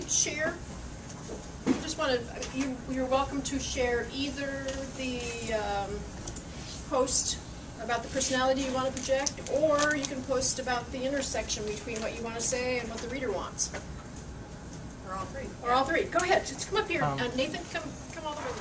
hit share. You just want to, you're welcome to share either the post about the personality you want to project, or you can post about the intersection between what you want to say and what the reader wants. Or all three. Or all three. Go ahead. Just come up here. Nathan, come all the way.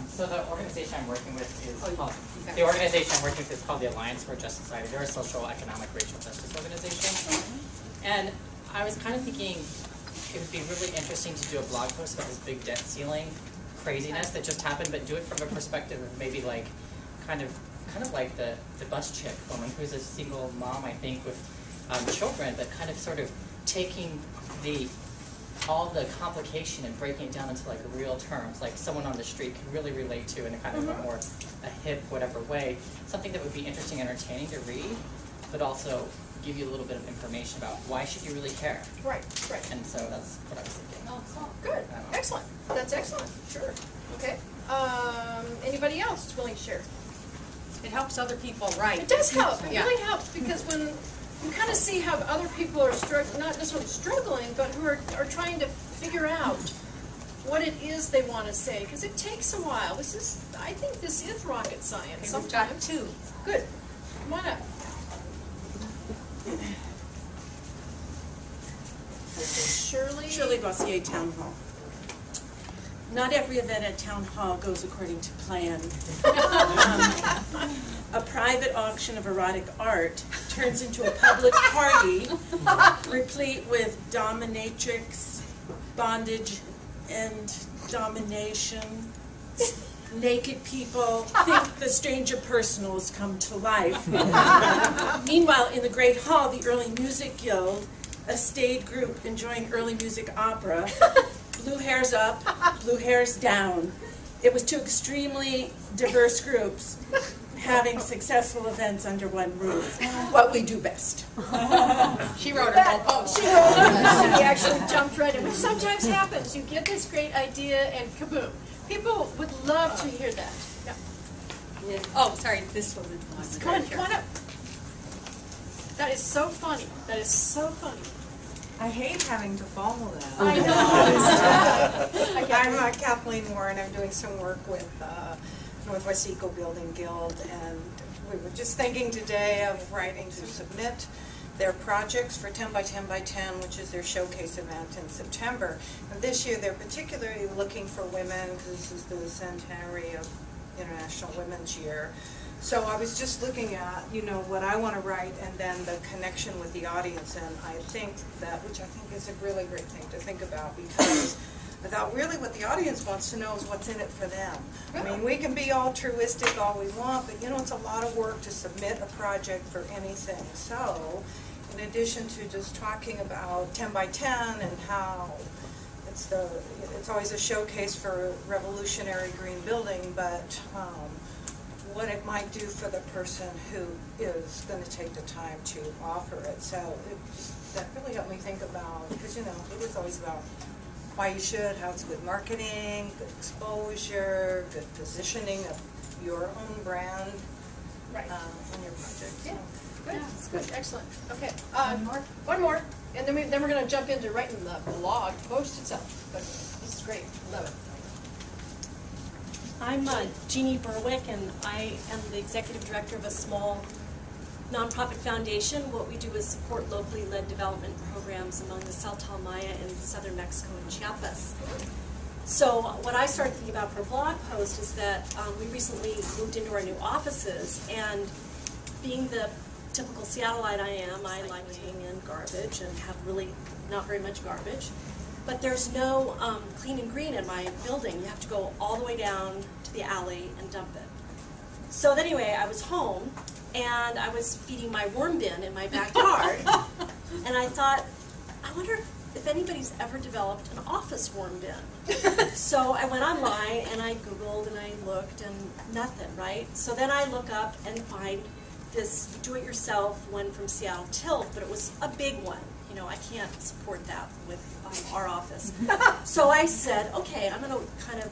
So the organization I'm working with is called the Alliance for a Just Society. They're a social, economic, racial justice organization. And I was kind of thinking it would be really interesting to do a blog post about this big debt ceiling craziness that just happened, but do it from a perspective of maybe like kind of like the bus chick woman who's a single mom, I think, with children, but kind of sort of taking all the complication and breaking it down into like real terms, like someone on the street can really relate to in a kind of a more hip, whatever way. Something that would be interesting and entertaining to read, but also give you a little bit of information about why should you really care. Right, right. And so that's what I was thinking. Oh, cool. Good. Excellent. That's excellent. Sure. Okay. Anybody else who's willing to share? It helps other people write. It does help. It really helps, because when you kind of see how other people are struggling, not necessarily struggling, but who are trying to figure out what it is they want to say, because it takes a while. I think this is rocket science. We've got two. Good. Come on up. This is Shirley. Shirley Bossier, Town Hall. Not every event at Town Hall goes according to plan. A private auction of erotic art turns into a public party replete with dominatrix, bondage, and domination. Naked people think the stranger personals come to life. Meanwhile, in the Great Hall, the Early Music Guild, a staid group enjoying early music opera, blue hairs up, blue hairs down. It was two extremely diverse groups having successful events under one roof. What we do best. She wrote her whole post. She wrote it. She actually jumped right in, which sometimes happens. You get this great idea and kaboom. People would love to hear that. Yeah. Oh, sorry, this one. Come on up. That is so funny. That is so funny. I hate having to follow that. I know. I'm Kathleen Warren. I'm doing some work with Northwest Eco Building Guild, and we were just thinking today of writing to submit their projects for 10 by 10 by 10, which is their showcase event in September. And this year they're particularly looking for women, because this is the centenary of International Women's Year. So I was just looking at, what I want to write, and then the connection with the audience, and I think that, which I think is a really great thing to think about, because without really what the audience wants to know is what's in it for them. I mean, we can be altruistic all we want, but it's a lot of work to submit a project for anything. So, in addition to just talking about 10 by 10 and how it's always a showcase for revolutionary green building, but what it might do for the person who is going to take the time to offer it. So that really helped me think about, because it was always about why you should, how it's good marketing, good exposure, good positioning of your own brand on your project. Yeah, So. good. That's good. Excellent. Okay. One more, and then we're going to jump into writing the blog post itself. But this is great. Love it. I'm Jeannie Berwick, and I am the executive director of a small nonprofit foundation. What we do is support locally led development programs among the Saltal Maya in southern Mexico and Chiapas. So what I started thinking about for a blog post is that we recently moved into our new offices, and being the typical Seattleite I am, I like taking in garbage and have really not very much garbage. But there's no clean and green in my building. You have to go all the way down to the alley and dump it. So anyway, I was home, and I was feeding my worm bin in my backyard. And I thought, I wonder if anybody's ever developed an office worm bin. So I went online, and I Googled, and I looked, and nothing, right? So then I look up and find this do-it-yourself one from Seattle Tilt, but it was a big one. I can't support that with our office. So I said, okay, I'm going to kind of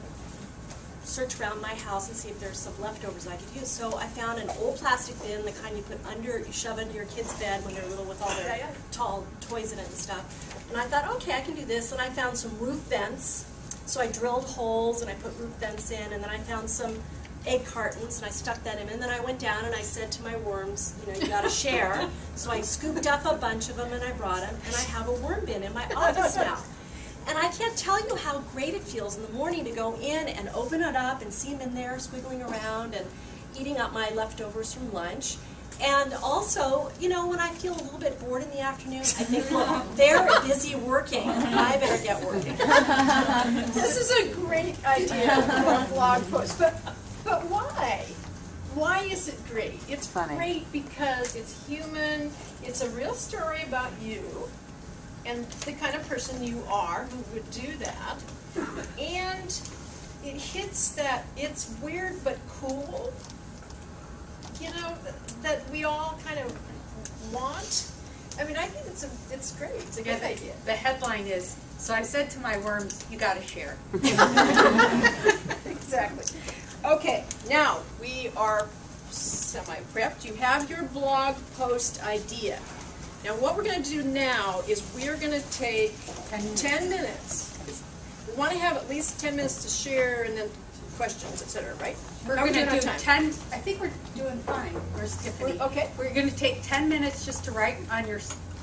search around my house and see if there's some leftovers I could use. So I found an old plastic bin, the kind you put under, you shove under your kid's bed when they're little with all their tall toys in it and stuff. And I thought, okay, I can do this. And I found some roof vents. So I drilled holes and I put roof vents in, and then I found some egg cartons and I stuck that in. And then I went down and I said to my worms, you know, you gotta share. So I scooped up a bunch of them and I brought them, and I have a worm bin in my office now. And I can't tell you how great it feels in the morning to go in and open it up and see them in there squiggling around and eating up my leftovers from lunch. And also, you know, when I feel a little bit bored in the afternoon, I think, well, they're busy working. I better get working. This is a great idea for a blog post, but why? Why is it great? It's great because it's human. It's a real story about you and the kind of person you are who would do that. And it hits that it's weird but cool, you know, that we all kind of want. I mean, I think it's great. It's a good idea. The headline is, so I said to my worms, you gotta share. Exactly. Okay, now we are semi-prepped. You have your blog post idea. Now what we're going to do now is we're going to take 10 minutes. We want to have at least 10 minutes to share and then questions, etc., right? We're going to do 10, I think we're doing fine. Where's Tiffany? Okay. We're going to take 10 minutes just to write on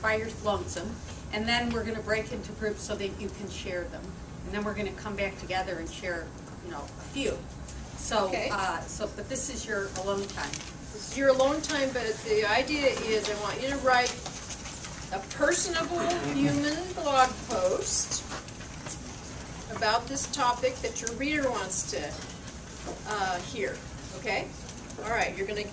by your lonesome, and then we're going to break into groups so that you can share them. And then we're going to come back together and share, you know, a few. So, okay. But this is your alone time. This is your alone time, but the idea is I want you to write a personable human blog post about this topic that your reader wants to hear. Okay? All right, you're going to